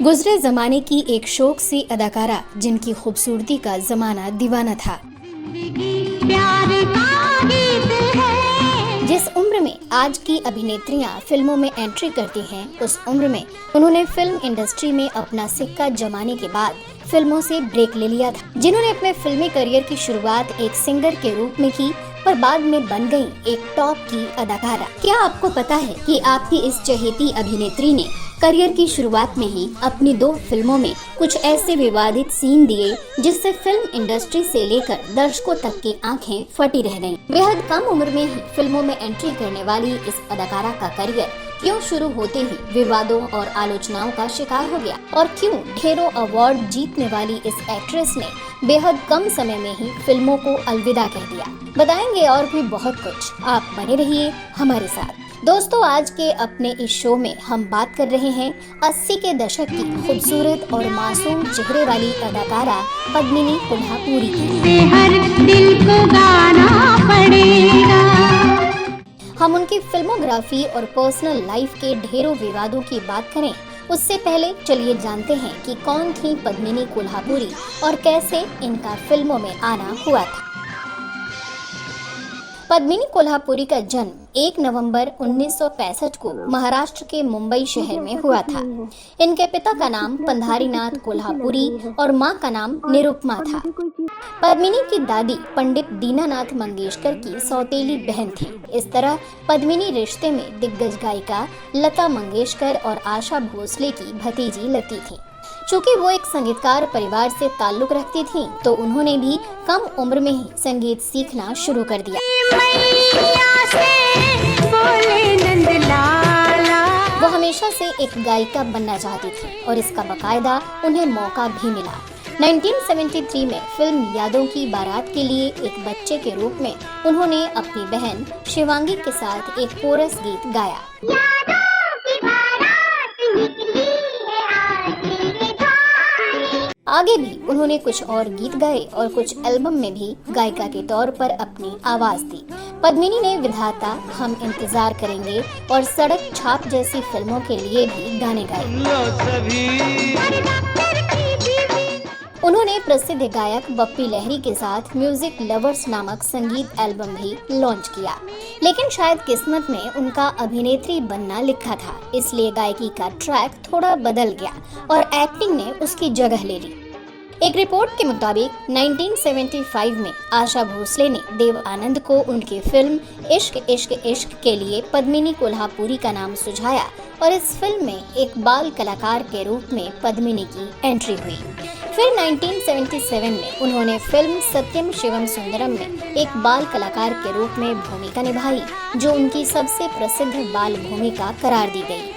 गुजरे जमाने की एक शौक सी अदाकारा जिनकी खूबसूरती का जमाना दीवाना था। जिस उम्र में आज की अभिनेत्रियां फिल्मों में एंट्री करती हैं, उस उम्र में उन्होंने फिल्म इंडस्ट्री में अपना सिक्का जमाने के बाद फिल्मों से ब्रेक ले लिया था। जिन्होंने अपने फिल्मी करियर की शुरुआत एक सिंगर के रूप में की, पर बाद में बन गई एक टॉप की अदाकारा। क्या आपको पता है कि आपकी इस चहेती अभिनेत्री ने करियर की शुरुआत में ही अपनी 2 फिल्मों में कुछ ऐसे विवादित सीन दिए जिससे फिल्म इंडस्ट्री से लेकर दर्शकों तक की आंखें फटी रह गईं। बेहद कम उम्र में ही फिल्मों में एंट्री करने वाली इस अदाकारा का करियर क्यों शुरू होते ही विवादों और आलोचनाओं का शिकार हो गया, और क्यों ढेरों अवार्ड जीतने वाली इस एक्ट्रेस ने बेहद कम समय में ही फिल्मों को अलविदा कह दिया, बताएंगे और भी बहुत कुछ। आप बने रहिए हमारे साथ। दोस्तों, आज के अपने इस शो में हम बात कर रहे हैं 80 के दशक की खूबसूरत और मासूम चेहरे वाली अदाकारा पद्मिनी कोल्हापुरी की। हर दिल को गाना पड़ेगा। हम उनकी फिल्मोग्राफी और पर्सनल लाइफ के ढेरों विवादों की बात करें, उससे पहले चलिए जानते हैं कि कौन थी पद्मिनी कोल्हापुरी और कैसे इनका फिल्मों में आना हुआ था। पद्मिनी कोल्हापुरी का जन्म 1 नवंबर 1965 को महाराष्ट्र के मुंबई शहर में हुआ था। इनके पिता का नाम पंधारीनाथ कोल्हापुरी और मां का नाम निरुपमा था। पद्मिनी की दादी पंडित दीनानाथ मंगेशकर की सौतेली बहन थी। इस तरह पद्मिनी रिश्ते में दिग्गज गायिका लता मंगेशकर और आशा भोसले की भतीजी लती थी। चूँकि वो एक संगीतकार परिवार से ताल्लुक रखती थी, तो उन्होंने भी कम उम्र में ही संगीत सीखना शुरू कर दिया। वो हमेशा से एक गायिका बनना चाहती थी और इसका बकायदा उन्हें मौका भी मिला। 1973 में फिल्म यादों की बारात के लिए एक बच्चे के रूप में उन्होंने अपनी बहन शिवांगी के साथ एक कोरस गीत गाया। आगे भी उन्होंने कुछ और गीत गाए और कुछ एल्बम में भी गायिका के तौर पर अपनी आवाज दी। पद्मिनी ने विधाता, हम इंतजार करेंगे और सड़क छाप जैसी फिल्मों के लिए भी गाने गाए। उन्होंने प्रसिद्ध गायक बप्पी लहरी के साथ म्यूजिक लवर्स नामक संगीत एल्बम भी लॉन्च किया, लेकिन शायद किस्मत में उनका अभिनेत्री बनना लिखा था, इसलिए गायकी का ट्रैक थोड़ा बदल गया और एक्टिंग ने उसकी जगह ले ली। एक रिपोर्ट के मुताबिक 1975 में आशा भोसले ने देव आनंद को उनकी फिल्म इश्क इश्क इश्क के लिए पद्मिनी कोल्हापुरी का नाम सुझाया और इस फिल्म में एक बाल कलाकार के रूप में पद्मिनी की एंट्री हुई। फिर 1977 में उन्होंने फिल्म सत्यम शिवम सुंदरम में एक बाल कलाकार के रूप में भूमिका निभाई, जो उनकी सबसे प्रसिद्ध बाल भूमिका करार दी गई।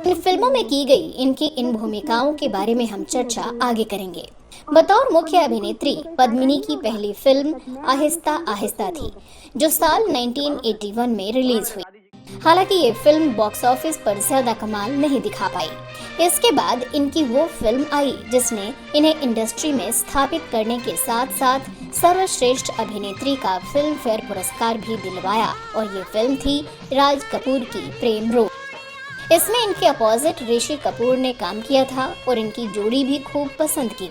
इन फिल्मों में की गई इनकी इन भूमिकाओं के बारे में हम चर्चा आगे करेंगे। बतौर मुख्य अभिनेत्री पद्मिनी की पहली फिल्म आहिस्ता आहिस्ता थी, जो साल 1981 में रिलीज हुई। हालांकि ये फिल्म बॉक्स ऑफिस पर ज्यादा कमाल नहीं दिखा पाई। इसके बाद इनकी वो फिल्म आई जिसने इन्हें इंडस्ट्री में स्थापित करने के साथ साथ सर्वश्रेष्ठ अभिनेत्री का फिल्म फेयर पुरस्कार भी दिलवाया, और ये फिल्म थी राज कपूर की प्रेम रोग। इसमें इनके अपोजिट ऋषि कपूर ने काम किया था और इनकी जोड़ी भी खूब पसंद की।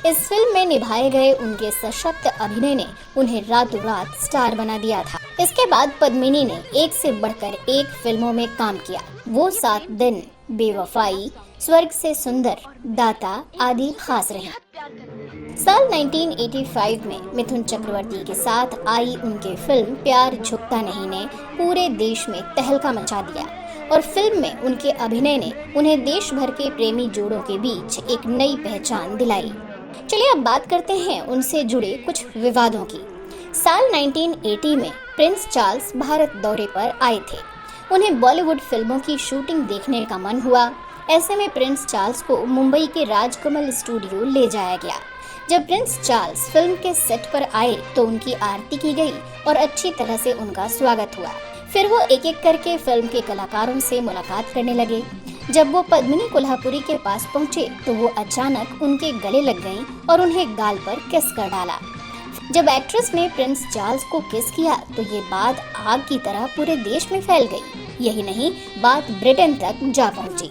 इस फिल्म में निभाए गए उनके सशक्त अभिनय ने उन्हें रातों रात स्टार बना दिया था। इसके बाद पद्मिनी ने एक से बढ़कर एक फिल्मों में काम किया। वो 7 दिन, बेवफाई, स्वर्ग से सुंदर, दाता आदि खास रही। साल 1985 में मिथुन चक्रवर्ती के साथ आई उनकी फिल्म प्यार झुकता नहीं ने पूरे देश में तहलका मचा दिया, और फिल्म में उनके अभिनय ने उन्हें देश भर के प्रेमी जोड़ों के बीच एक नई पहचान दिलाई। चलिए अब बात करते हैं उनसे जुड़े कुछ विवादों की। साल 1980 में प्रिंस चार्ल्स भारत दौरे पर आए थे। उन्हें बॉलीवुड फिल्मों की शूटिंग देखने का मन हुआ। ऐसे में प्रिंस चार्ल्स को मुंबई के राजकमल स्टूडियो ले जाया गया। जब प्रिंस चार्ल्स फिल्म के सेट पर आए तो उनकी आरती की गई और अच्छी तरह से उनका स्वागत हुआ। फिर वो एक एक करके फिल्म के कलाकारों से मुलाकात करने लगे। जब वो पद्मिनी कोल्हापुरी के पास पहुंचे तो वो अचानक उनके गले लग गईं और उन्हें गाल पर किस कर डाला। जब एक्ट्रेस ने प्रिंस चार्ल्स को किस किया तो ये बात आग की तरह पूरे देश में फैल गई। यही नहीं, बात ब्रिटेन तक जा पहुंची।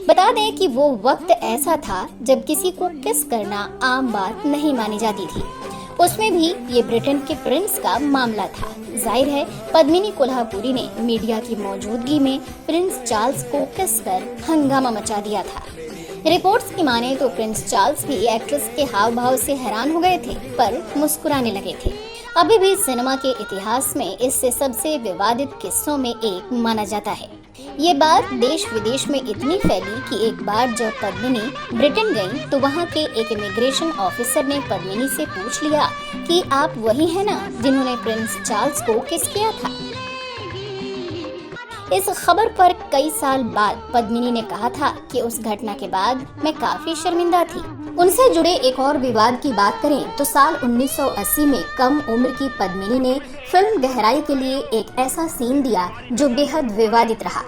बता दें कि वो वक्त ऐसा था जब किसी को किस करना आम बात नहीं मानी जाती थी। उसमें भी ये ब्रिटेन के प्रिंस का मामला था। जाहिर है पद्मिनी कोल्हापुरी ने मीडिया की मौजूदगी में प्रिंस चार्ल्स को किस कर हंगामा मचा दिया था। रिपोर्ट्स की माने तो प्रिंस चार्ल्स भी एक्ट्रेस के हाव भाव से हैरान हो गए थे, पर मुस्कुराने लगे थे। अभी भी सिनेमा के इतिहास में इससे सबसे विवादित किस्सों में एक माना जाता है। ये बात देश विदेश में इतनी फैली कि एक बार जब पद्मिनी ब्रिटेन गई तो वहाँ के एक इमिग्रेशन ऑफिसर ने पद्मिनी से पूछ लिया कि आप वही हैं ना जिन्होंने प्रिंस चार्ल्स को किस किया था। इस खबर पर कई साल बाद पद्मिनी ने कहा था कि उस घटना के बाद मैं काफी शर्मिंदा थी। उनसे जुड़े एक और विवाद की बात करें तो साल 1980 में कम उम्र की पद्मिनी ने फिल्म गहराई के लिए एक ऐसा सीन दिया जो बेहद विवादित रहा।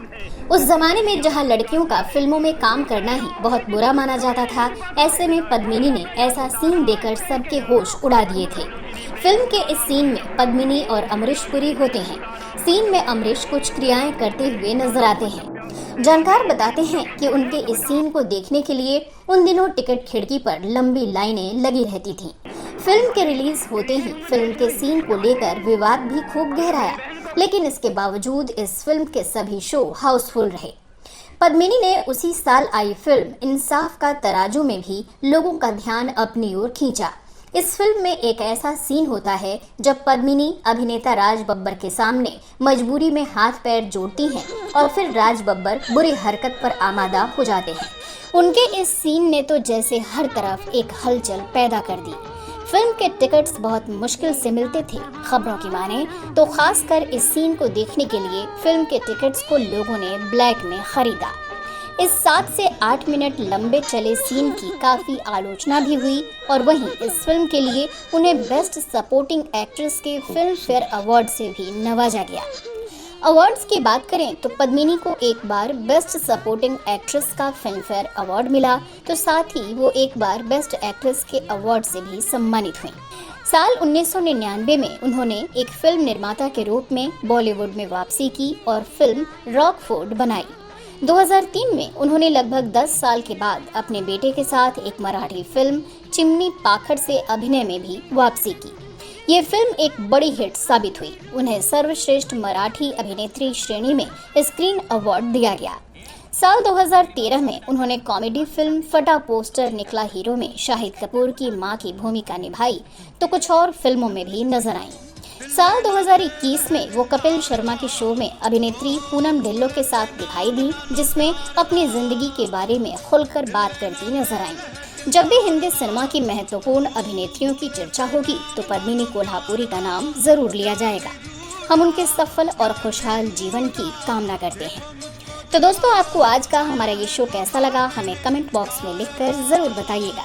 उस जमाने में जहां लड़कियों का फिल्मों में काम करना ही बहुत बुरा माना जाता था, ऐसे में पद्मिनी ने ऐसा सीन देकर सबके होश उड़ा दिए थे। फिल्म के इस सीन में पद्मिनी और अमरीश पुरी होते हैं। सीन में अमरीश कुछ क्रियाएं करते हुए नजर आते हैं। जानकार बताते हैं कि उनके इस सीन को देखने के लिए उन दिनों टिकट खिड़की पर लंबी लाइनें लगी रहती थीं। फिल्म के रिलीज होते ही फिल्म के सीन को लेकर विवाद भी खूब गहराया, लेकिन इसके बावजूद इस फिल्म के सभी शो हाउसफुल रहे। पद्मिनी ने उसी साल आई फिल्म इंसाफ का तराजू में भी लोगों का ध्यान अपनी ओर खींचा। इस फिल्म में एक ऐसा सीन होता है जब पद्मिनी अभिनेता राज बब्बर के सामने मजबूरी में हाथ पैर जोड़ती हैं और फिर राज बब्बर बुरी हरकत पर आमादा हो जाते हैं। उनके इस सीन ने तो जैसे हर तरफ एक हलचल पैदा कर दी। फिल्म के टिकट्स बहुत मुश्किल से मिलते थे। खबरों की माने तो खासकर इस सीन को देखने के लिए फिल्म के टिकट्स को लोगों ने ब्लैक में खरीदा। इस 7 से 8 मिनट लंबे चले सीन की काफी आलोचना भी हुई और वहीं इस फिल्म के लिए उन्हें बेस्ट सपोर्टिंग एक्ट्रेस के फिल्म फेयर अवार्ड से भी नवाजा गया। अवार्ड्स की बात करें तो पद्मिनी को एक बार बेस्ट सपोर्टिंग एक्ट्रेस का फिल्म फेयर अवार्ड मिला, तो साथ ही वो एक बार बेस्ट एक्ट्रेस के अवार्ड से भी सम्मानित हुई। साल 1999 में उन्होंने एक फिल्म निर्माता के रूप में बॉलीवुड में वापसी की और फिल्म रॉकफोर्ड बनाई। 2003 में उन्होंने लगभग 10 साल के बाद अपने बेटे के साथ एक मराठी फिल्म चिमनी पाखड से अभिनय में भी वापसी की। ये फिल्म एक बड़ी हिट साबित हुई। उन्हें सर्वश्रेष्ठ मराठी अभिनेत्री श्रेणी में स्क्रीन अवार्ड दिया गया। साल 2013 में उन्होंने कॉमेडी फिल्म फटा पोस्टर निकला हीरो में शाहिद कपूर की मां की भूमिका निभाई, तो कुछ और फिल्मों में भी नजर आईं। साल 2021 में वो कपिल शर्मा के शो में अभिनेत्री पूनम ढिल्लों के साथ दिखाई दी, जिसमें अपनी जिंदगी के बारे में खुलकर बात करती नजर आईं। जब भी हिंदी सिनेमा की महत्वपूर्ण अभिनेत्रियों की चर्चा होगी तो पद्मिनी कोल्हापुरी का नाम जरूर लिया जाएगा। हम उनके सफल और खुशहाल जीवन की कामना करते हैं। तो दोस्तों, आपको आज का हमारा ये शो कैसा लगा हमें कमेंट बॉक्स में लिखकर जरूर बताइएगा।